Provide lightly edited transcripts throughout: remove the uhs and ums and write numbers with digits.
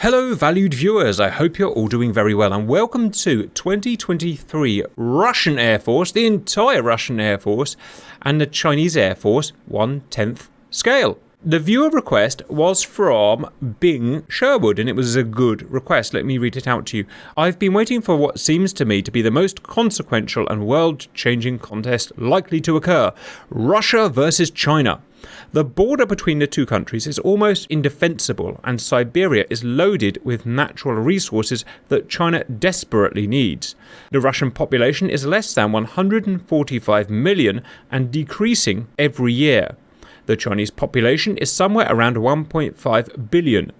Hello valued viewers, I hope you're all doing very well and welcome to 2023 Russian Air Force, the entire Russian Air Force and the Chinese Air Force 1/10th scale. The viewer request was from Bing Sherwood and it was a good request. Let me read it out to you. I've been waiting for what seems to me to be the most consequential and world-changing contest likely to occur. Russia versus China. The border between the two countries is almost indefensible and Siberia is loaded with natural resources that China desperately needs. The Russian population is less than 145 million and decreasing every year. The Chinese population is somewhere around 1.5 billion.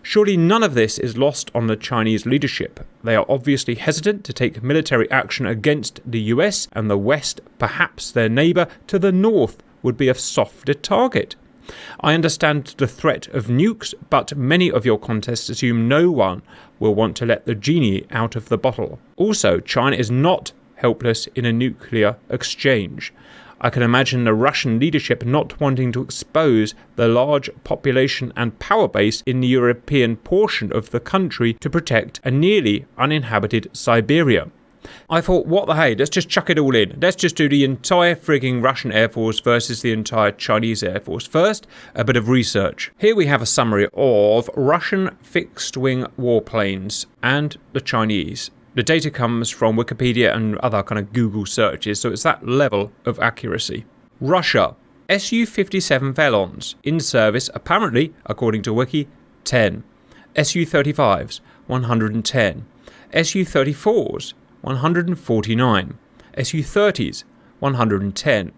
Surely none of this is lost on the Chinese leadership. They are obviously hesitant to take military action against the US and the West, perhaps their neighbour to the north would be a softer target. I understand the threat of nukes, but many of your contests assume no one will want to let the genie out of the bottle. Also, China is not helpless in a nuclear exchange. I can imagine the Russian leadership not wanting to expose the large population and power base in the European portion of the country to protect a nearly uninhabited Siberia. I thought, what the hey, let's just chuck it all in. Let's just do the entire frigging Russian Air Force versus the entire Chinese Air Force. First, a bit of research. Here we have a summary of Russian fixed-wing warplanes and the Chinese. The data comes from Wikipedia and other kind of Google searches, so it's that level of accuracy. Russia, Su-57 Velons, in service apparently, according to Wiki, 10. Su-35s, 110. Su-34s, 149, Su-30s, 110,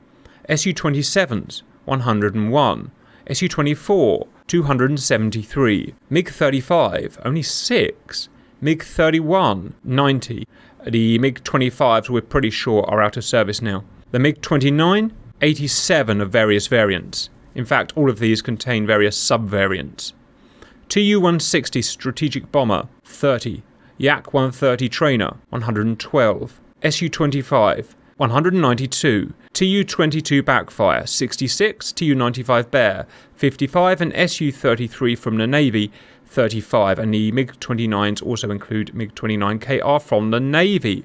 Su-27s, 101, Su-24, 273, MiG-35, only 6, MiG-31, 90. The MiG-25s we're pretty sure are out of service now. The MiG-29, 87 of various variants. In fact, all of these contain various sub-variants. Tu-160 strategic bomber, 30. Yak-130 trainer, 112, Su-25, 192, Tu-22 backfire, 66, Tu-95 Bear, 55, and Su-33 from the Navy, 35, and the MiG-29s also include MiG-29KR from the Navy.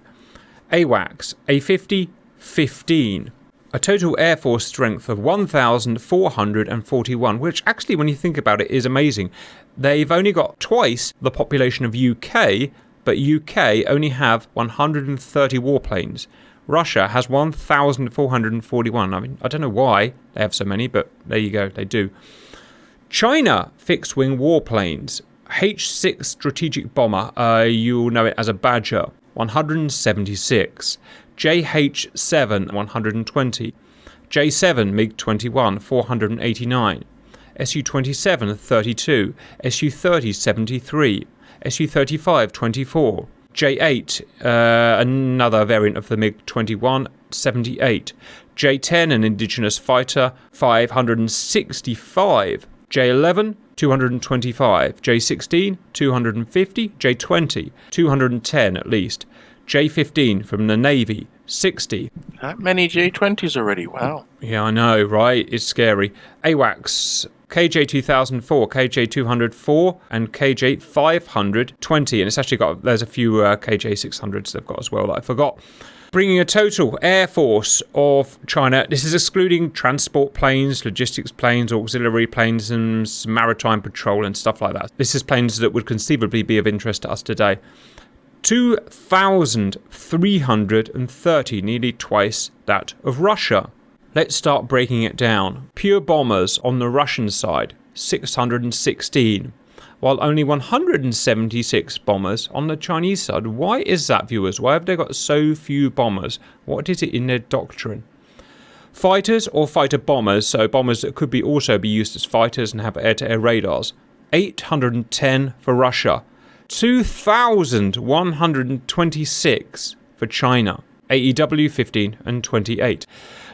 AWACS, A-50, 15. A total Air Force strength of 1,441, which actually, when you think about it, is amazing. They've only got twice the population of UK, but UK only have 130 warplanes. Russia has 1,441. I mean, I don't know why they have so many, but there you go, they do. China fixed-wing warplanes. H-6 strategic bomber, you'll know it as a Badger, 176. JH-7, 120. J-7 MiG-21, 489. Su-27, 32. Su-30, 73. Su-35, 24. J-8, another variant of the MiG-21, 78. J-10, an indigenous fighter, 565. J-11, 225. J-16, 250. J-20, 210 at least. J-15 from the Navy, 60. That many J-20s already, wow. Yeah, I know, right? It's scary. AWACS, KJ-2004, KJ-204, and KJ-520. And it's actually got, there's a few KJ-600s they've got as well that I forgot. Bringing a total Air Force of China, this is excluding transport planes, logistics planes, auxiliary planes, and maritime patrol and stuff like that. This is planes that would conceivably be of interest to us today. 2,330, nearly twice that of Russia. Let's start breaking it down. Pure bombers on the Russian side, 616, while only 176 bombers on the Chinese side. Why is that, viewers? Why have they got so few bombers? What is it in their doctrine? Fighters or fighter bombers, so bombers that could also be used as fighters and have air-to-air radars, 810 for Russia. 2,126 for China, AEW 15 and 28.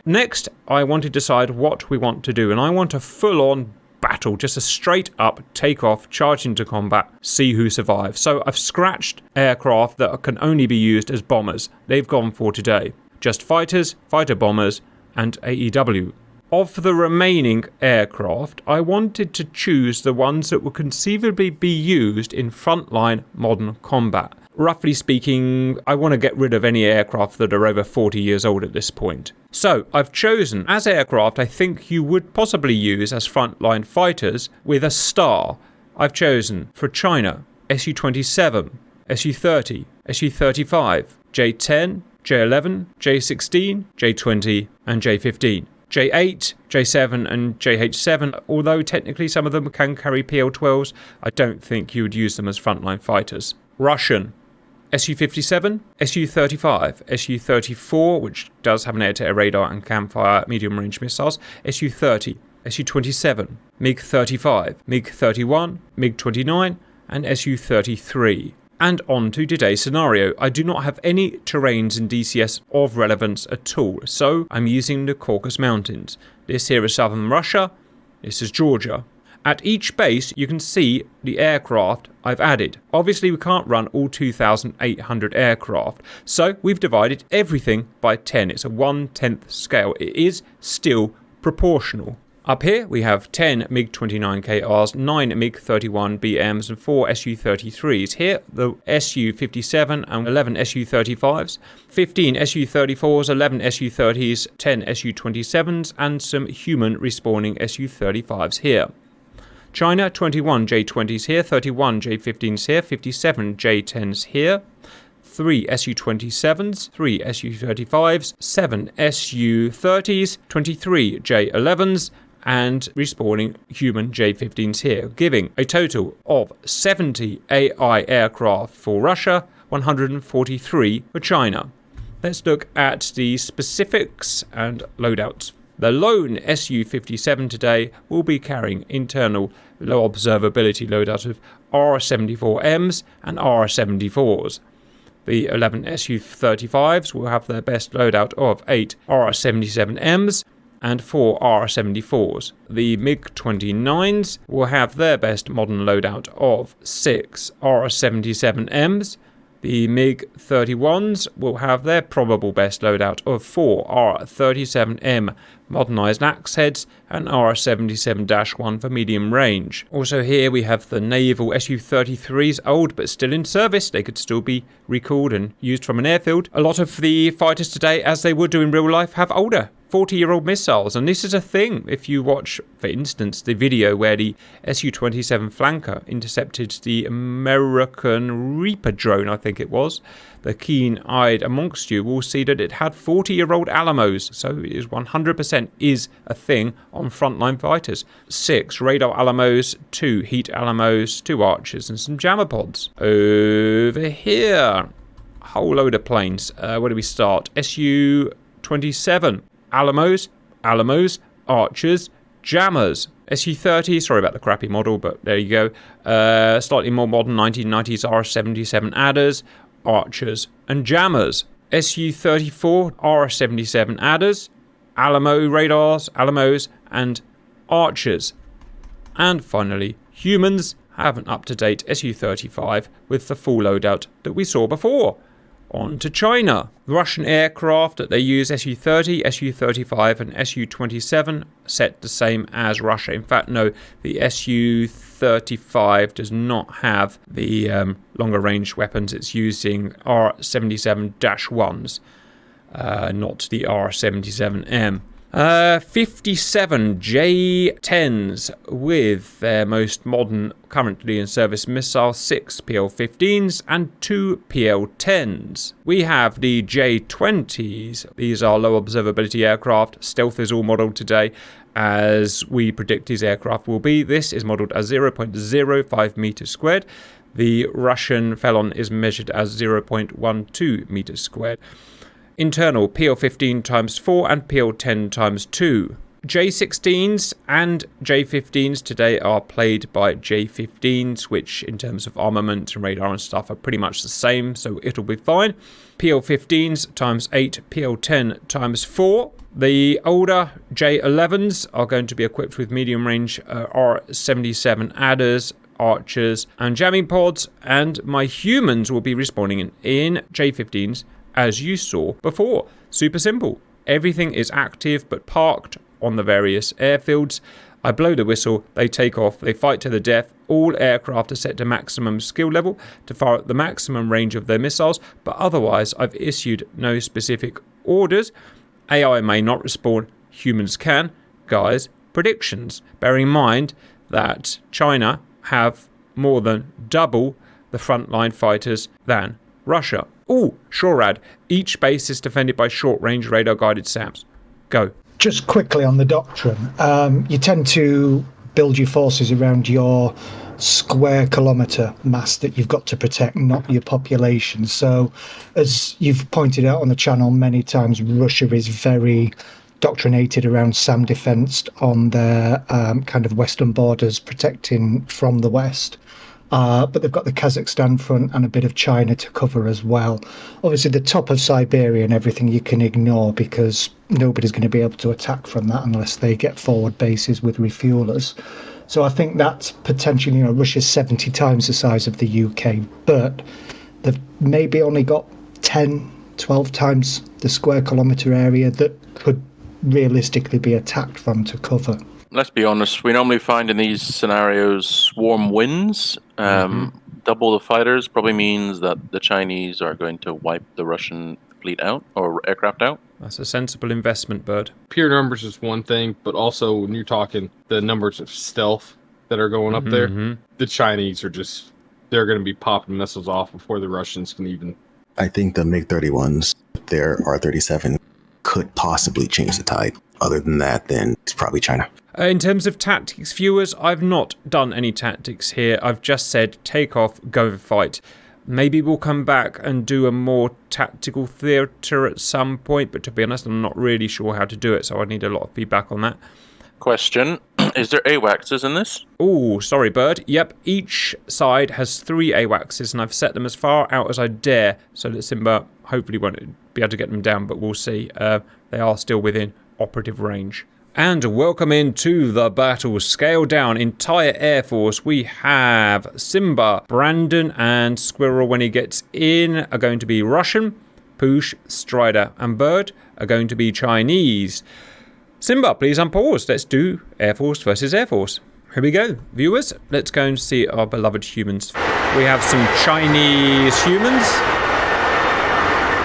Next, I want to decide what we want to do, and I want a full-on battle, just a straight-up take-off, charge into combat, see who survives. So I've scratched aircraft that can only be used as bombers. They've gone for today. Just fighters, fighter bombers, and AEW. Of the remaining aircraft, I wanted to choose the ones that would conceivably be used in frontline modern combat. Roughly speaking, I want to get rid of any aircraft that are over 40 years old at this point. So I've chosen as aircraft I think you would possibly use as frontline fighters with a star. I've chosen for China, Su-27, Su-30, Su-35, J-10, J-11, J-16, J-20 and J-15. J8, J7 and JH7, although technically some of them can carry PL-12s, I don't think you would use them as frontline fighters. Russian, Su-57, Su-35, Su-34, which does have an air-to-air radar and can fire medium-range missiles, Su-30, Su-27, MiG-35, MiG-31, MiG-29 and Su-33. And on to today's scenario. I do not have any terrains in DCS of relevance at all, so I'm using the Caucasus Mountains. This here is southern Russia, this is Georgia. At each base you can see the aircraft I've added. Obviously we can't run all 2,800 aircraft, so we've divided everything by 10. It's a 1/10 scale. It is still proportional. Up here we have 10 MiG-29KRs, 9 MiG-31BMs and 4 Su-33s. Here the Su-57 and 11 Su-35s, 15 Su-34s, 11 Su-30s, 10 Su-27s and some human respawning Su-35s here. China, 21 J-20s here, 31 J-15s here, 57 J-10s here, 3 Su-27s, 3 Su-35s, 7 Su-30s, 23 J-11s, and respawning human J-15s here, giving a total of 70 AI aircraft for Russia, 143 for China. Let's look at the specifics and loadouts. The lone Su-57 today will be carrying internal low observability loadout of R-74Ms and R-74s. The 11 Su-35s will have their best loadout of 8 R-77Ms and 4 R-74s. The MiG-29s will have their best modern loadout of 6 R-77Ms. The MiG-31s will have their probable best loadout of 4 R-37M modernised axe heads and R-77-1 for medium range. Also here we have the naval Su-33s, old but still in service. They could still be recalled and used from an airfield. A lot of the fighters today, as they would do in real life, have older 40-year-old missiles, and this is a thing. If you watch, for instance, the video where the Su-27 flanker intercepted the American Reaper drone, I think it was, the keen-eyed amongst you will see that it had 40-year-old Alamos, so it is 100% is a thing on frontline fighters. 6 radar Alamos, 2 heat Alamos, 2 archers, and some jammer pods. Over here, a whole load of planes. Where do we start? Su-27. Alamos, archers, jammers. Su-30, sorry about the crappy model, but there you go. Slightly more modern 1990s R-77 adders, archers, and jammers. Su-34, R-77 adders, Alamo radars, Alamos, and archers. And finally, humans have an up-to-date Su-35 with the full loadout that we saw before. On to China. The Russian aircraft that they use Su-30, Su-35 and Su-27 set the same as Russia. In fact, no, the Su-35 does not have the longer range weapons. It's using R-77-1s, not the R-77M. 57 J-10s with their most modern currently in service missile, 6 PL-15s and 2 PL-10s. We have the J-20s. These are low observability aircraft. Stealth is all modelled today as we predict these aircraft will be. This is modelled as 0.05 meters squared. The Russian Felon is measured as 0.12 meters squared. Internal PL-15 times 4 and PL-10 times 2. J-16s and J-15s today are played by J-15s, which in terms of armament and radar and stuff are pretty much the same, so it'll be fine. PL-15s times 8, PL-10 times 4. The older J-11s are going to be equipped with medium-range R-77 adders, archers, and jamming pods, and my humans will be respawning in J-15s as you saw before. Super simple. Everything is active but parked on the various airfields. I blow the whistle, they take off, they fight to the death. All aircraft are set to maximum skill level to fire at the maximum range of their missiles, but otherwise I've issued no specific orders. AI may not respond, humans can. Guys, predictions. Bearing in mind that China have more than double the frontline fighters than Russia. Oh, SHORAD. Each base is defended by short-range radar-guided SAMs. Go. Just quickly on the doctrine, you tend to build your forces around your square kilometre mass that you've got to protect, not your population. So, as you've pointed out on the channel many times, Russia is very doctrinated around SAM defence on their kind of western borders, protecting from the west. But they've got the Kazakhstan front and a bit of China to cover as well. Obviously, the top of Siberia and everything you can ignore because nobody's going to be able to attack from that unless they get forward bases with refuelers. So I think that's potentially, Russia's 70 times the size of the UK, but they've maybe only got 10, 12 times the square kilometre area that could realistically be attacked from to cover. Let's be honest, we normally find in these scenarios warm winds. Double the fighters probably means that the Chinese are going to wipe the Russian fleet out or aircraft out. That's a sensible investment, Bird. Pure numbers is one thing, but also when you're talking the numbers of stealth that are going up there, the Chinese are just, they're going to be popping missiles off before the Russians can even. I think the MiG-31s, their R-37, could possibly change the tide. Other than that, then it's probably China. In terms of tactics, viewers, I've not done any tactics here. I've just said take off, go fight. Maybe we'll come back and do a more tactical theatre at some point, but to be honest, I'm not really sure how to do it, so I need a lot of feedback on that. Question, is there AWACSs in this? Oh, sorry, Bird. Yep, each side has 3 AWACSs, and I've set them as far out as I dare, so that Simba hopefully won't be able to get them down, but we'll see. They are still within operative range. And welcome into the battle. Scale down, entire Air Force. We have Simba, Brandon, and Squirrel when he gets in are going to be Russian. Poosh, Strider, and Bird are going to be Chinese. Simba, please unpause. Let's do Air Force versus Air Force. Here we go. Viewers, let's go and see our beloved humans. We have some Chinese humans.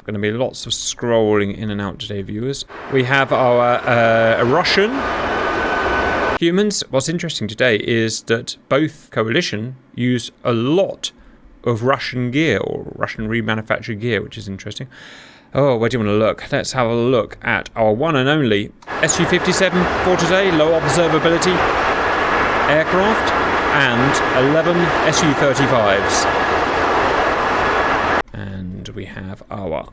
Going to be lots of scrolling in and out today, viewers. We have our Russian humans. What's interesting today is that both coalition use a lot of Russian gear or Russian remanufactured gear, which is interesting. Oh, where do you want to look? Let's have a look at our one and only Su-57 for today, low observability aircraft, and 11 Su-35s. And we have our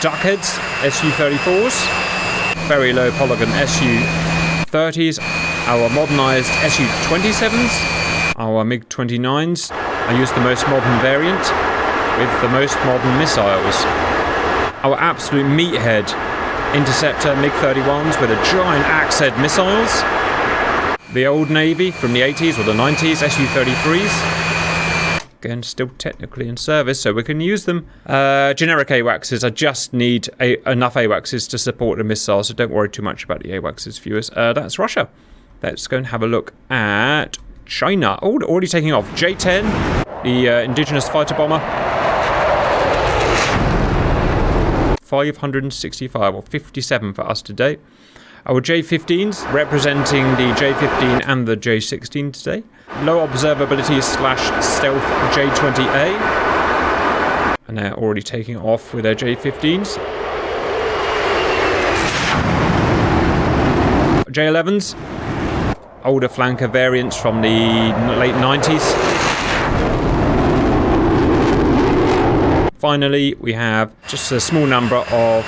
duckheads, Su-34s, very low polygon Su-30s, our modernised Su-27s, our MiG-29s. I used the most modern variant with the most modern missiles. Our absolute meathead interceptor MiG-31s with a giant axe head missiles. The old Navy from the 80s or the 90s, Su-33s. Again, still technically in service, so we can use them. Generic AWACSs, I just need enough AWACSs to support the missiles, so don't worry too much about the AWACSs, viewers. That's Russia. Let's go and have a look at China. Oh, already taking off. J-10, the indigenous fighter bomber. 565, or 57 for us today. Our J-15s, representing the J-15 and the J-16 today. Low observability / stealth J-20A. And they're already taking off with their J-15s. J-11s. Older flanker variants from the late 90s. Finally, we have just a small number of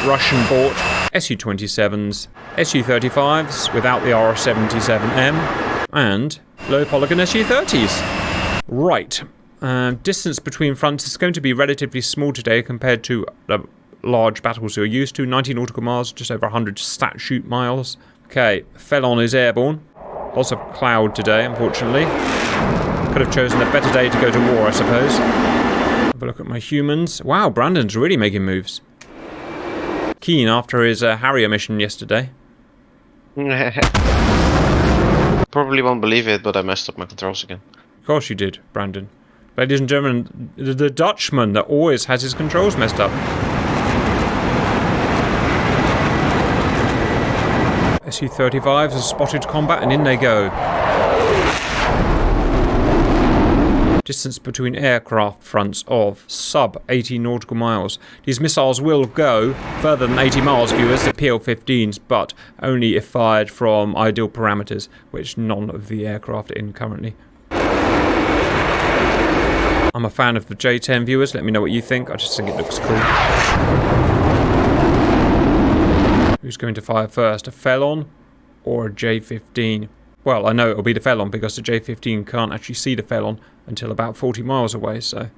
Russian-bought Su-27s, Su-35s without the R-77M, and low polygon Su-30s. Right, distance between fronts is going to be relatively small today compared to the large battles you're used to. 90 nautical miles, just over 100 stat shoot miles. Okay, Felon is airborne. Lots of cloud today, unfortunately. Could have chosen a better day to go to war, I suppose. Have a look at my humans. Wow, Brandon's really making moves. keen after his Harrier mission yesterday. Probably won't believe it, but I messed up my controls again. Of course you did, Brandon. Ladies and gentlemen, the Dutchman that always has his controls messed up. Su-35s have spotted combat and in they go. Distance between aircraft fronts of sub 80 nautical miles. These missiles will go further than 80 miles, viewers, the PL-15s, but only if fired from ideal parameters, which none of the aircraft are in currently. I'm a fan of the J-10, viewers. Let me know what you think. I just think it looks cool. Who's going to fire first, a Felon or a J-15? Well, I know it'll be the Felon because the J-15 can't actually see the Felon until about 40 miles away, so...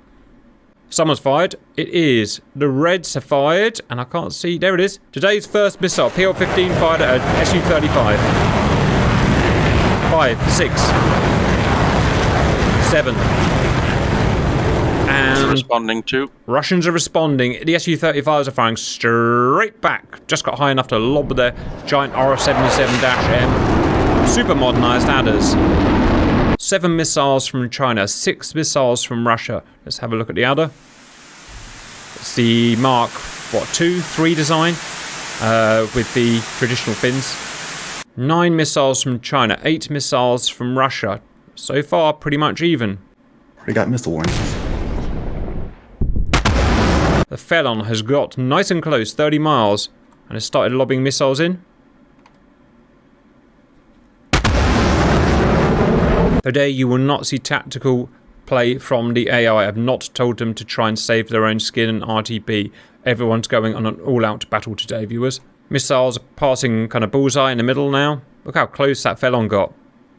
Someone's fired. It is. The Reds have fired, and I can't see... There it is. Today's first missile. PL-15 fired at a Su-35. 5, 6, 7... And responding too. Russians are responding. The Su-35s are firing straight back. Just got high enough to lob their giant R-77-M super modernised adders. 7 missiles from China, 6 missiles from Russia. Let's have a look at the adder. It's the Mark, 2, 3 design with the traditional fins. 9 missiles from China, 8 missiles from Russia. So far, pretty much even. Already got missile warnings. The Felon has got nice and close, 30 miles, and has started lobbing missiles in. Today you will not see tactical play from the AI. I have not told them to try and save their own skin and RTB. Everyone's going on an all-out battle today, viewers. Missiles are passing kind of bullseye in the middle now. Look how close that Felon got.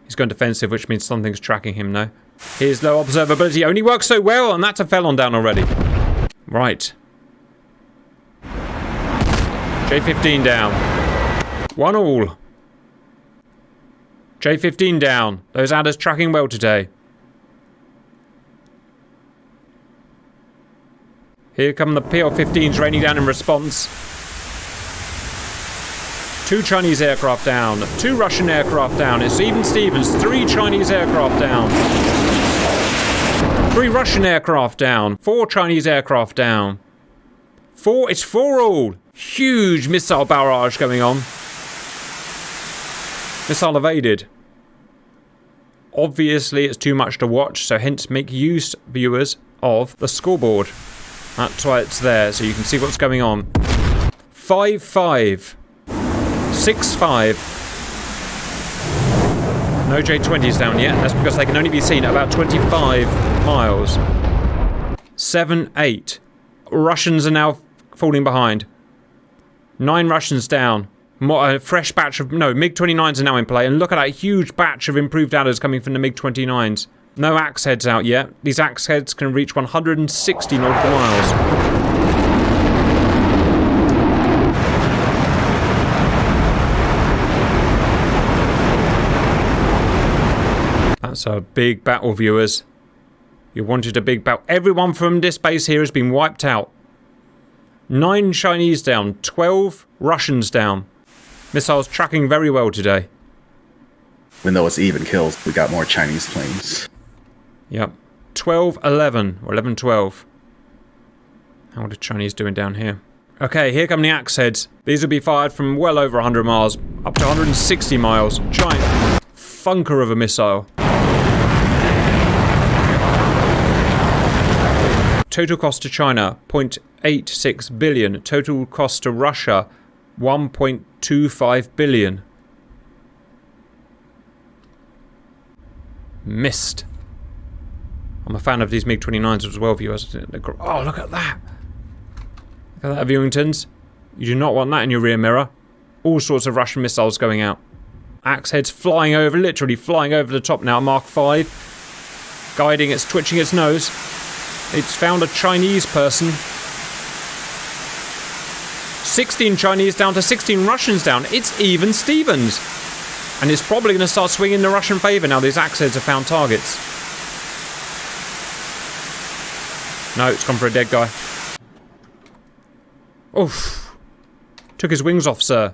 He's going defensive, which means something's tracking him now. His low observability only works so well, and that's a Felon down already. Right. J-15 down. 1 all. J-15 down. Those adders tracking well today. Here come the PL-15s raining down in response. 2 Chinese aircraft down. 2 Russian aircraft down. It's even Stevens. 3 Chinese aircraft down. 3 Russian aircraft down. 4 Chinese aircraft down. 4. It's 4 all. Huge missile barrage going on. Missile evaded. Obviously, it's too much to watch, so hence make use, viewers, of the scoreboard. That's why it's there, so you can see what's going on. 5-5. 6-5. No J-20s down yet. That's because they can only be seen at about 25 miles. 7-8. Russians are now falling behind. 9 Russians down. A fresh batch of... No, MiG-29s are now in play. And look at that huge batch of improved adders coming from the MiG-29s. No axe heads out yet. These axe heads can reach 160 nautical miles. That's a big battle, viewers. You wanted a big battle. Everyone from this base here has been wiped out. 9 Chinese down, 12 Russians down. Missiles tracking very well today. Even though it's even kills, we got more Chinese planes. Yep. 12-11, or 11-12. How are the Chinese doing down here? Okay, here come the axe heads. These will be fired from well over 100 miles, up to 160 miles. Giant funker of a missile. Total cost to China, 0.86 billion. Total cost to Russia, 1.25 billion. Missed. I'm a fan of these MiG-29s as well, viewers. Oh, look at that. Look at that, Viewingtons. You do not want that in your rear mirror. All sorts of Russian missiles going out. Axe heads flying over, literally flying over the top now. Mark 5. Guiding, it's twitching its nose. It's found a Chinese person. 16 Chinese down to 16 Russians down. It's even Stevens. And it's probably going to start swinging in the Russian favour now these axe heads have found targets. No, it's gone for a dead guy. Oof. Took his wings off, sir.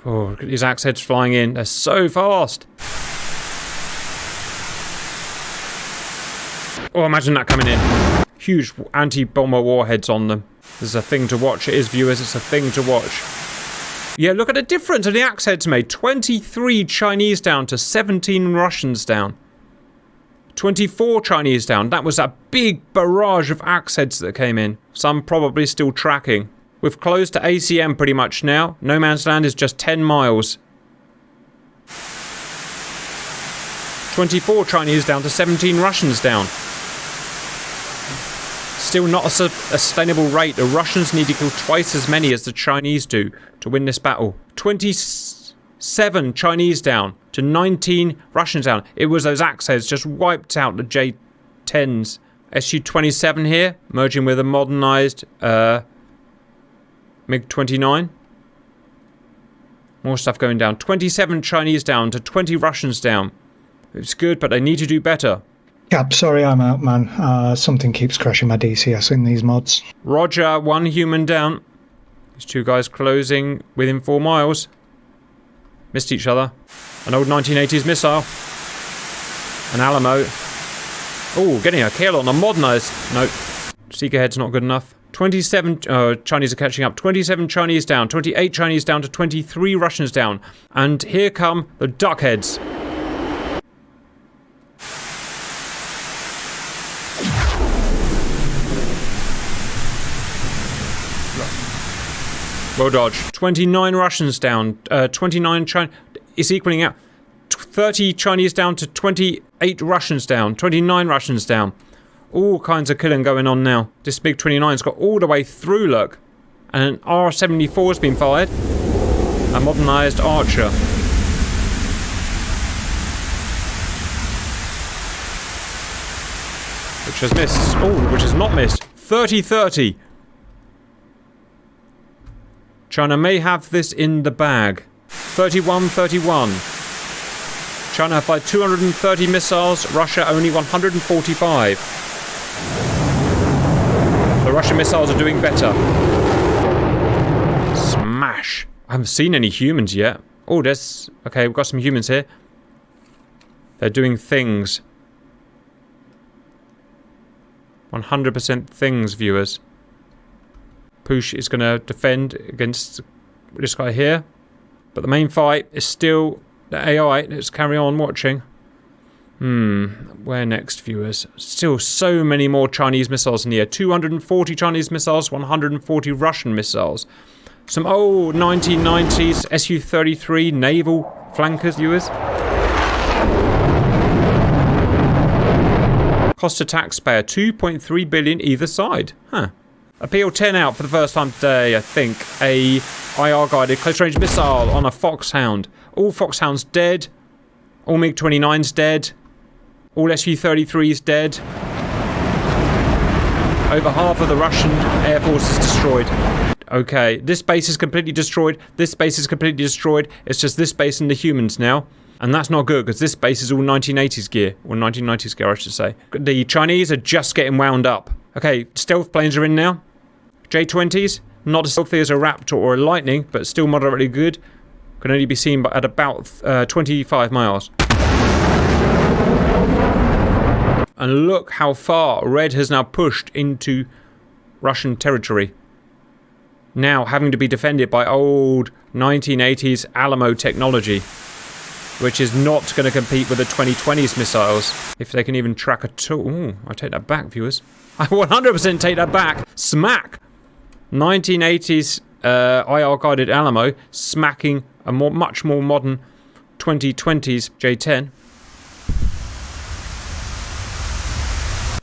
Oh, look at these axe heads flying in. They're so fast. Oh, imagine that coming in. Huge anti-bomber warheads on them. This is a thing to watch. It is, viewers. It's a thing to watch. Yeah, look at the difference of the axe heads made. 23 Chinese down to 17 Russians down. 24 Chinese down. That was a big barrage of axe heads that came in. Some probably still tracking. We've closed to ACM pretty much now. No Man's Land is just 10 miles. 24 Chinese down to 17 Russians down. Still not a sustainable rate. The Russians need to kill twice as many as the Chinese do to win this battle. 27 Chinese down to 19 Russians down. It was those axe heads just wiped out the J-10s. Su-27 here, merging with a modernized MiG-29. More stuff going down. 27 Chinese down to 20 Russians down. It's good, but they need to do better. Cap, sorry I'm out, man. Something keeps crashing my DCS in these mods. Roger, 1 human down. These 2 guys closing within 4 miles. Missed each other. An old 1980s missile. An Alamo. Oh, getting a kill on a modernized. Nope. Seeker head's not good enough. 27 Chinese are catching up. 27 Chinese down. 28 Chinese down to 23 Russians down. And here come the duck heads. Well dodged. 29 Russians down. 29 China. It's equaling out. 30 Chinese down to 28 Russians down. 29 Russians down. All kinds of killing going on now. This big 29's got all the way through, look. And an R-74's been fired. A modernized Archer. Which has missed. Oh, which has not missed. 30-30. China may have this in the bag. 31-31. China have fired 230 missiles, Russia only 145. The Russian missiles are doing better. Smash. I haven't seen any humans yet. Oh, there's... Okay, we've got some humans here. They're doing things. 100% things, viewers. Push is going to defend against this guy here. But the main fight is still the AI. Let's carry on watching. Where next, viewers? Still so many more Chinese missiles in the air. 240 Chinese missiles, 140 Russian missiles. Some old 1990s Su-33 naval flankers, viewers. Cost to taxpayer, 2.3 billion either side. Huh. A PL-10 out for the first time today, I think. A IR-guided close-range missile on a Foxhound. All Foxhounds dead. All MiG-29s dead. All Su-33s dead. Over half of the Russian Air Force is destroyed. Okay, this base is completely destroyed. This base is completely destroyed. It's just this base and the humans now. And that's not good, because this base is all 1980s gear. Or 1990s gear, I should say. The Chinese are just getting wound up. Okay, stealth planes are in now. J-20s, not as stealthy as a Raptor or a Lightning, but still moderately good. Can only be seen at about 25 miles. And look how far Red has now pushed into Russian territory. Now having to be defended by old 1980s Alamo technology, which is not going to compete with the 2020s missiles, if they can even track at all. Ooh, I take that back, viewers. I 100% take that back. Smack! 1980s IR-guided Alamo smacking a much more modern 2020s J-10.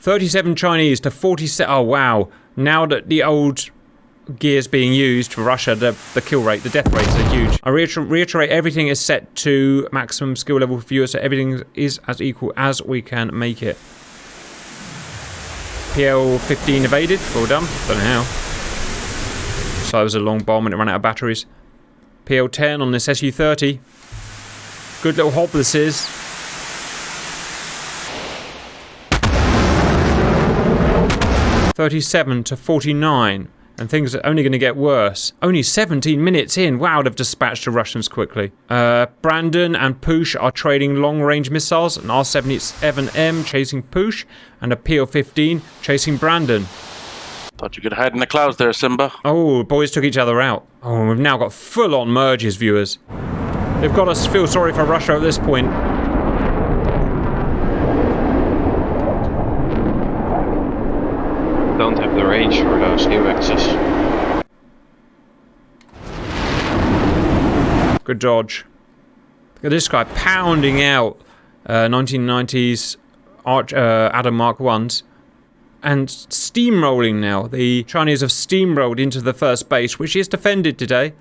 37 Chinese to 47. Oh, wow. Now that the old gear's being used for Russia, the kill rate, the death rates are huge. I reiterate, everything is set to maximum skill level for viewers, so everything is as equal as we can make it. PL-15 evaded. Well done. Don't know how. So it was a long bomb and it ran out of batteries. PL-10 on this Su-30. Good little hob this is. $37 to 49. And things are only going to get worse. Only 17 minutes in. Wow, they've dispatched the Russians quickly. Brandon and Push are trading long-range missiles. An R-77M chasing Push. And a PL-15 chasing Brandon. Thought you could hide in the clouds there, Simba. Oh, boys took each other out. Oh, and we've now got full-on merges, viewers. They've got us feel sorry for Russia at this point. Don't have the range for those AWACSs. Good dodge. Look at this guy pounding out 1990s Adam Mark 1s. And steamrolling now. The Chinese have steamrolled into the first base, which is defended today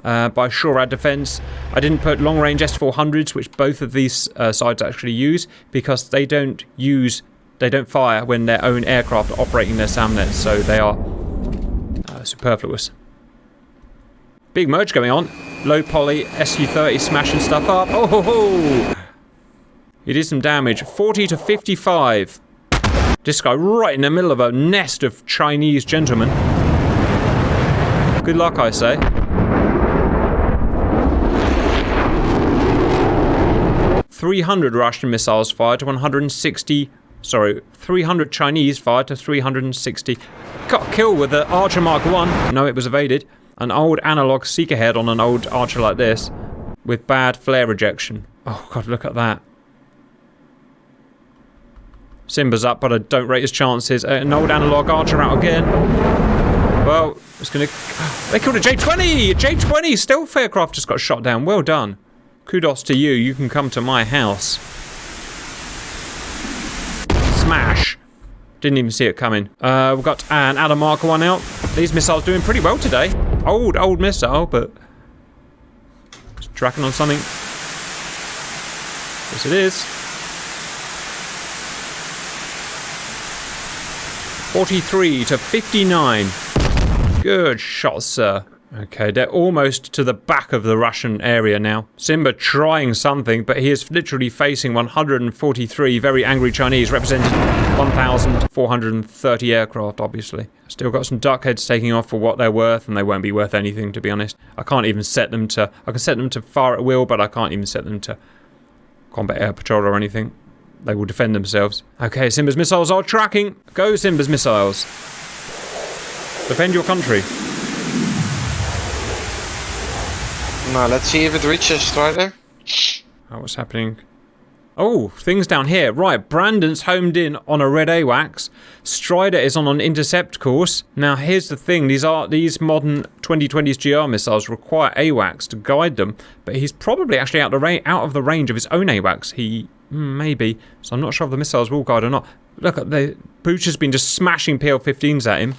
by SHORAD Defense. I didn't put long-range S-400s, which both of these sides actually use, because they don't fire when their own aircraft are operating their SAMnets, so they are superfluous. Big merge going on. Low poly, Su-30 smashing stuff up. Oh ho ho! He did some damage. 40 to 55. This guy right in the middle of a nest of Chinese gentlemen. Good luck, I say. .300 Russian missiles fired to 160... Sorry, 300 Chinese fired to 360. Got a kill with the Archer Mark 1. No, it was evaded. An old analog seeker head on an old Archer like this. With bad flare rejection. Oh god, look at that. Simba's up, but I don't rate his chances. An old analog Archer out again. Well, it's gonna... They killed a J-20! A J-20 stealth aircraft just got shot down. Well done. Kudos to you. You can come to my house. Smash. Didn't even see it coming. We've got an Adam Mark 1 out. These missiles doing pretty well today. Old missile, but... It's tracking on something. Yes, it is. 43 to 59. Good shot, sir. Okay, they're almost to the back of the Russian area now. Simba trying something, but he is literally facing 143 very angry Chinese, representing 1,430 aircraft, obviously. Still got some duck heads taking off for what they're worth, and they won't be worth anything, to be honest. I can't even set them to... I can set them to fire at will, but I can't even set them to combat air patrol or anything. They will defend themselves. Okay, Simba's missiles are tracking. Go, Simba's missiles. Defend your country. Now, let's see if it reaches Strider. Oh, what's happening? Oh, things down here. Right, Brandon's homed in on a red AWACS. Strider is on an intercept course. Now, here's the thing. These modern 2020s GR missiles require AWACS to guide them, but he's probably actually out of the range of his own AWACS. He... maybe. So I'm not sure if the missiles will guide or not. Look, the Booch has been just smashing PL-15s at him.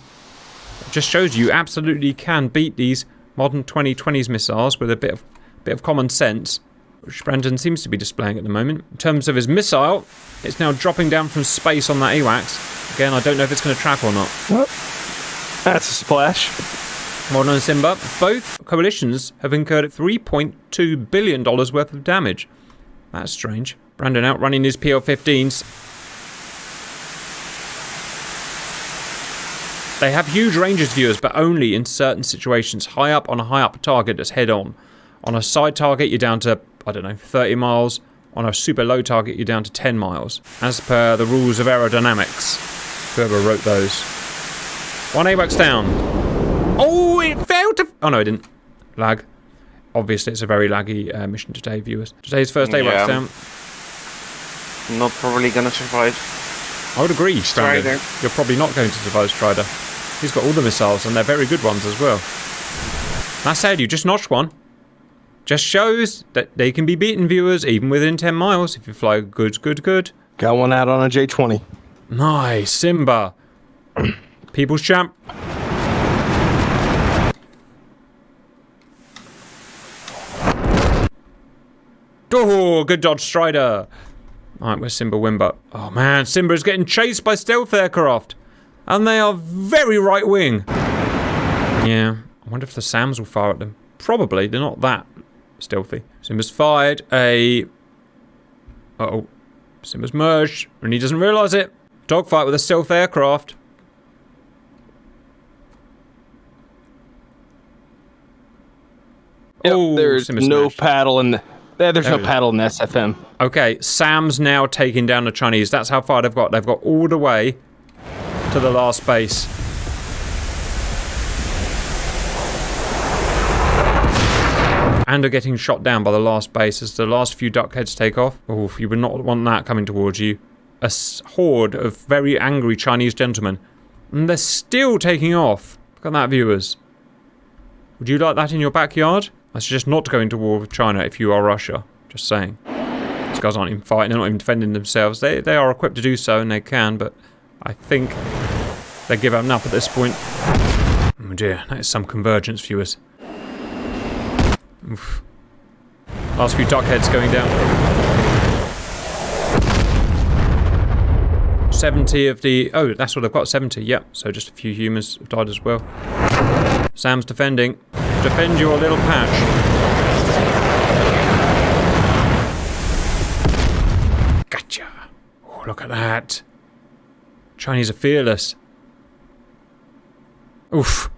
It just shows you absolutely can beat these modern 2020s missiles with a bit of common sense, which Brandon seems to be displaying at the moment. In terms of his missile, it's now dropping down from space on that AWACS. Again, I don't know if it's going to track or not. Oh, that's a splash. Modern and Simba, both coalitions have incurred $3.2 billion worth of damage. That's strange. Brandon outrunning his PL-15s. They have huge ranges, viewers, but only in certain situations. High up on a high up target that's head on. On a side target, you're down to, I don't know, 30 miles. On a super low target, you're down to 10 miles. As per the rules of aerodynamics. Whoever wrote those. One AWACS down. Oh, it failed to... Oh, no, it didn't. Lag. Obviously, it's a very laggy mission today, viewers. Today's first AWACS down. Not probably gonna survive. I would agree, Brandon. Strider. You're probably not going to survive Strider. He's got all the missiles, and they're very good ones as well. That said, you just notched one. Just shows that they can be beaten, viewers, even within 10 miles, if you fly good. Got one out on a J-20. Nice, Simba. People's champ. Oh, good dodge, Strider. Alright, where's Simba Wimba? Oh man, Simba is getting chased by stealth aircraft. And they are very right wing. Yeah, I wonder if the SAMs will fire at them. Probably, they're not that stealthy. Simba's fired a... Uh-oh. Simba's merged, and he doesn't realise it. Dogfight with a stealth aircraft. Yep, Oh, there's Simba no smashed. paddle in there's no There. paddle in SFM. Okay, Sam's now taking down the Chinese. That's how far they've got. They've got all the way to the last base. And are getting shot down by the last base as the last few duck heads take off. Oh, you would not want that coming towards you. A horde of very angry Chinese gentlemen. And they're still taking off. Look at that, viewers. Would you like that in your backyard? I suggest not to go into war with China if you are Russia. Just saying. These guys aren't even fighting. They're not even defending themselves. They are equipped to do so, and they can, but I think they give up at this point. Oh dear, that is some convergence, viewers. Oof. Last few duck heads going down. 70 of the... Oh, that's what they've got, 70. Yep, so just a few humans have died as well. Sam's defending. Defend your little patch. Gotcha. Oh, look at that. Chinese are fearless. Oof.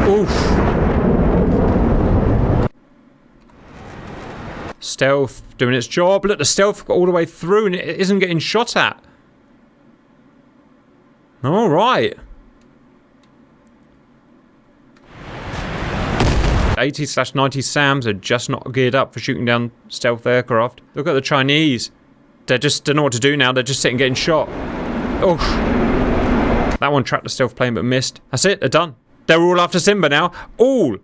Oof. Stealth doing its job. Look, the stealth got all the way through and it isn't getting shot at. All right. 80/90 SAMs are just not geared up for shooting down stealth aircraft. Look at the Chinese. They just don't know what to do now. They're just sitting getting shot. Oof. That one tracked the stealth plane but missed. That's it. They're done. They're all after Simba now. All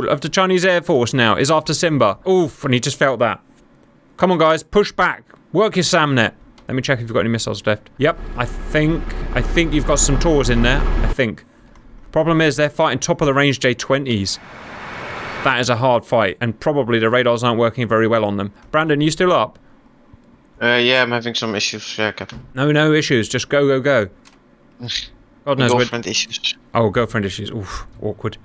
of the Chinese Air Force now is after Simba. Oof, and he just felt that. Come on, guys, push back. Work your SAMnet. Let me check if you've got any missiles left. Yep, I think you've got some Tors in there. I think. Problem is, they're fighting top of the range J-20s. That is a hard fight, and probably the radars aren't working very well on them. Brandon, you still up? Yeah, I'm having some issues. Yeah, Captain. No issues. Just go. God knows where. Girlfriend issues. Oh, girlfriend issues. Oof, awkward.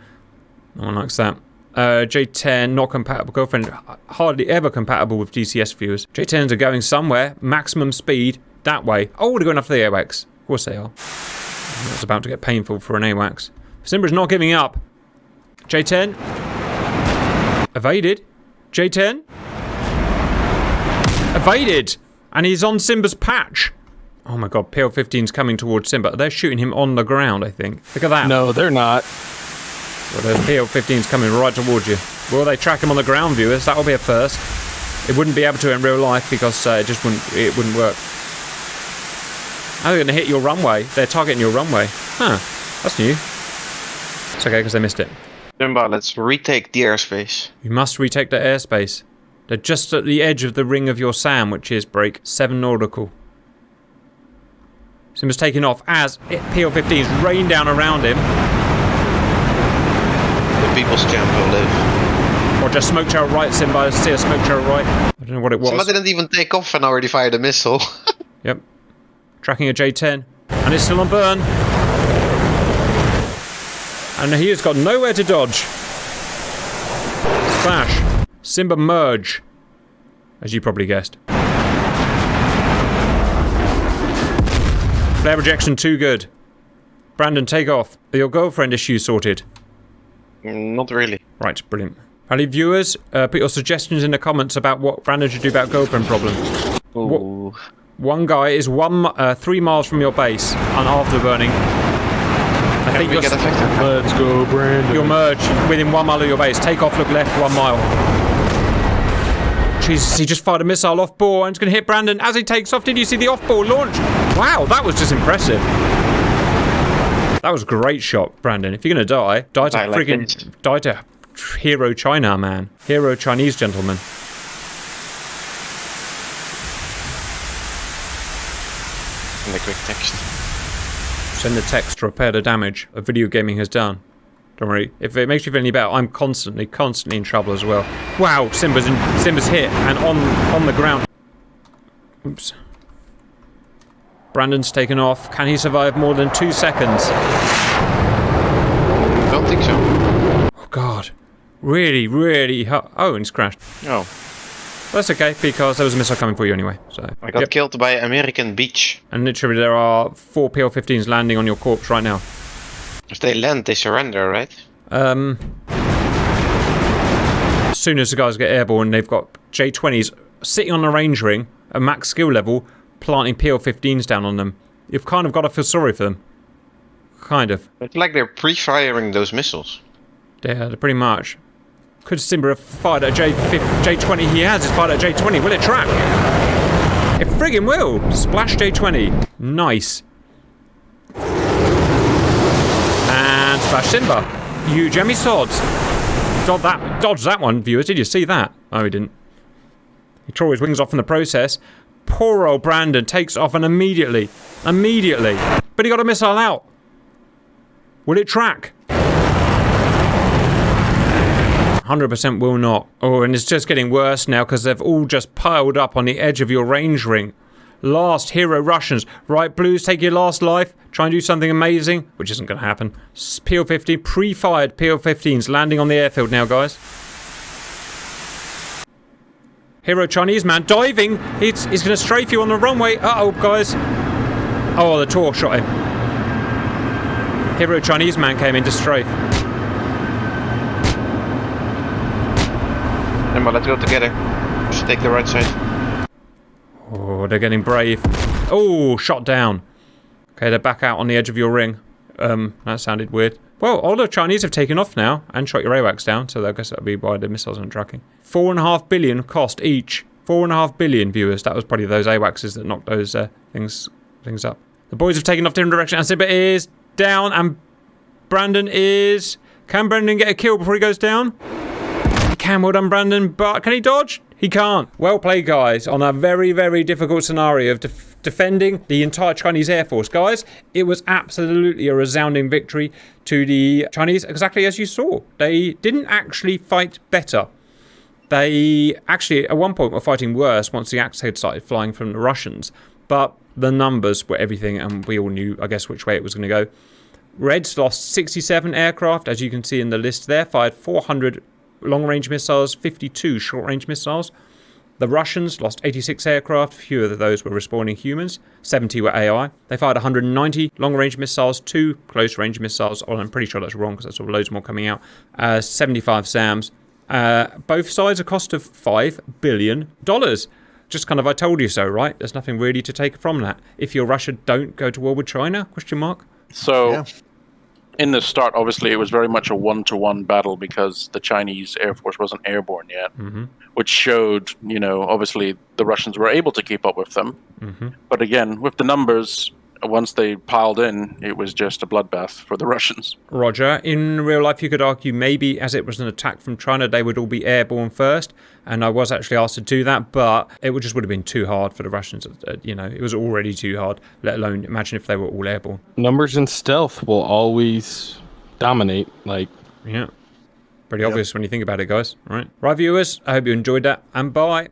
No one likes that. J10, not compatible. Girlfriend, hardly ever compatible with DCS viewers. J10s are going somewhere. Maximum speed, that way. Oh, they're going after the AWACS. Of course they are. It's about to get painful for an AWACS. Simba's not giving up. J10. Evaded. J10. Evaded. And he's on Simba's patch. Oh my god, PL-15's coming towards Simba. They're shooting him on the ground, I think. Look at that. No, they're not. Well, there's PL-15's coming right towards you. Will they track him on the ground, viewers? That'll be a first. It wouldn't be able to in real life because it just wouldn't work. How are they going to hit your runway? They're targeting your runway. Huh. That's new. It's okay because they missed it. Simba, let's retake the airspace. You must retake the airspace. They're just at the edge of the ring of your SAM, which is break 7 nautical. Simba's taking off as PL-15s rain down around him. The people's champ will live. Or just smoke trail right, Simba. I see a smoke trail right. I don't know what it was. Simba didn't even take off and already fired a missile. Yep. Tracking a J-10. And it's still on burn. And he has got nowhere to dodge. Splash. Simba merge. As you probably guessed. Flare rejection too good. Brandon, take off. Are your girlfriend issues sorted? Not really. Right, brilliant. Valid viewers, put your suggestions in the comments about what Brandon should do about girlfriend problem. Ooh. One guy is 3 miles from your base on afterburning. I think we get affected. Let's go, Brandon. you'll merge within 1 mile of your base. Take off, look left, 1 mile. Jesus, he just fired a missile off bore and it's going to hit Brandon as he takes off. Did you see the off bore launch? Wow, that was just impressive. That was a great shot, Brandon. If you're going to die to friggin' die to hero China, man. Hero Chinese gentleman. In the quick text. Send the text to repair the damage a video gaming has done. Don't worry. If it makes you feel any better, I'm constantly in trouble as well. Wow, Simba's hit and on the ground. Oops. Brandon's taken off. Can he survive more than 2 seconds? Don't think so. Oh god. Really oh, and he's crashed. Oh. That's okay, because there was a missile coming for you anyway. So I got killed by American beach. And literally there are 4 PL-15s landing on your corpse right now. If they land, they surrender, right? As soon as the guys get airborne, they've got J20s sitting on the range ring at max skill level, planting PL-15s down on them. You've kind of got to feel sorry for them. Kind of. It's like they're pre-firing those missiles. Yeah, pretty much. Could Simba have fired at J20? He has. He's fired at J20. Will it track? It friggin' will. Splash J20. Nice. And splash Simba. You Jemmy sods. Dodge that one, viewers. Did you see that? Oh, he didn't. He tore his wings off in the process. Poor old Brandon takes off and immediately. But he got a missile out. Will it track? 100% will not. Oh, and it's just getting worse now because they've all just piled up on the edge of your range ring. Last hero Russians. Right, Blues, take your last life. Try and do something amazing, which isn't going to happen. PL-15, pre-fired PL-15s landing on the airfield now, guys. Hero Chinese man diving. He's going to strafe you on the runway. Uh-oh, guys. Oh, the Tor shot him. Hero Chinese man came in to strafe. Emma, let's go together. Just take the right side. Oh, they're getting brave. Oh, shot down. Okay, they're back out on the edge of your ring. That sounded weird. Well, all the Chinese have taken off now and shot your AWACS down, so I guess that'll be why the missiles aren't tracking. 4.5 billion cost each. 4.5 billion, viewers. That was probably those AWACSs that knocked those things up. The boys have taken off different direction, and Simba is down, and Brandon is... Can Brandon get a kill before he goes down? He can, well done, Brandon, but can he dodge? He can't. Well played, guys, on a very, very difficult scenario of defending the entire Chinese Air Force. Guys, it was absolutely a resounding victory to the Chinese, exactly as you saw. They didn't actually fight better. They actually, at one point, were fighting worse once the axe head started flying from the Russians. But the numbers were everything, and we all knew, I guess, which way it was going to go. Reds lost 67 aircraft, as you can see in the list there, fired 400 long-range missiles, 52 short-range missiles. The Russians lost 86 aircraft, fewer of those were respawning humans, 70 were AI. They fired 190 long-range missiles, 2 close-range missiles, oh, I'm pretty sure that's wrong because I saw loads more coming out, 75 SAMs. Both sides a cost of $5 billion. Just kind of I told you so, right? There's nothing really to take from that. If you're Russia, don't go to war with China, question mark. So... Yeah. In the start, obviously, it was very much a one-to-one battle because the Chinese Air Force wasn't airborne yet, which showed, you know, obviously the Russians were able to keep up with them. But again, with the numbers, once they piled in, it was just a bloodbath for the Russians. Roger. In real life, you could argue maybe as it was an attack from China, they would all be airborne first. And I was actually asked to do that, but it would have been too hard for the Russians. You know, it was already too hard, let alone imagine if they were all airborne. Numbers and stealth will always dominate. Like, yeah. Pretty obvious when you think about it, guys. Right, viewers, I hope you enjoyed that, and bye.